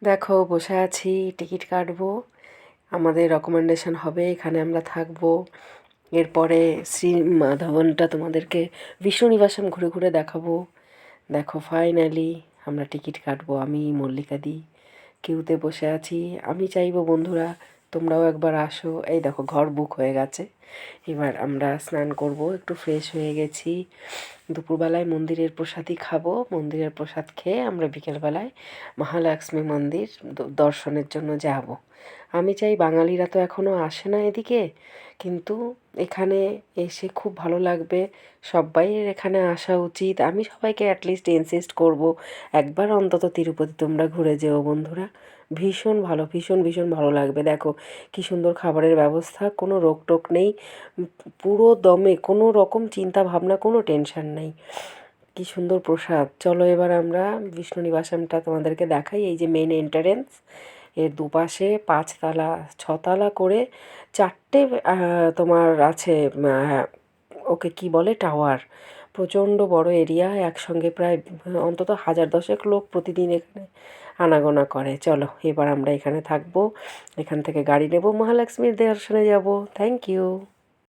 দেখো বসে আছি, টিকিট কাটবো, আমাদের রেকমেন্ডেশন হবে, এখানে আমরা থাকবো। এরপরে শ্রী মাধবনটা তোমাদেরকে বিষ্ণু নিবাসন ঘুরে ঘুরে দেখাবো। দেখো ফাইনালি আমরা টিকিট কাটবো, আমি মল্লিকা দি কিউতে বসে আছি। আমি চাইবো বন্ধুরা তোমরাও একবার আসো। এই দেখো ঘর বুক হয়ে গেছে। এবার আমরা স্নান করব, একটু ফ্রেশ হয়ে গেছি। দুপুরবেলায় মন্দিরের প্রসাদই খাবো, মন্দিরের প্রসাদ খেয়ে আমরা বিকেলবেলায় মহালক্ষ্মী মন্দির দর্শনের জন্য যাব। আমি চাই বাঙালিরা তো এখনও আসে না এদিকে, কিন্তু এখানে এসে খুব ভালো লাগবে। সবাইয়ের এখানে আসা উচিত। আমি সবাইকে অ্যাটলিস্ট ইনসিস্ট করব, একবার অন্তত তিরুপতি তোমরা ঘুরে যেও বন্ধুরা। ভীষণ ভালো, ভীষণ ভীষণ ভালো লাগবে। দেখো কী সুন্দর খাবারের ব্যবস্থা, কোনো রোকটোক নেই, পুরো দমে, কোনো রকম চিন্তা ভাবনা, কোনো টেনশন নেই। কী সুন্দর প্রসাদ। চলো এবার আমরা বিষ্ণু নিবাসনটা তোমাদেরকে দেখাই। এই যে মেন এন্ট্রান্স, এর দুপাশে 5 তলা 6 তলা করে 4টে তোমার আছে, ওকে কি বলে, টাওয়ার। প্রচণ্ড বড় এরিয়া, একসঙ্গে প্রায় অন্তত 1010 লোক প্রতিদিন এখানে আনাগোনা করে। চলো এবার আমরা এখানে থাকবো, এখান থেকে গাড়ি নেব, মহালক্ষ্মীর দর্শনে যাব। Thank you.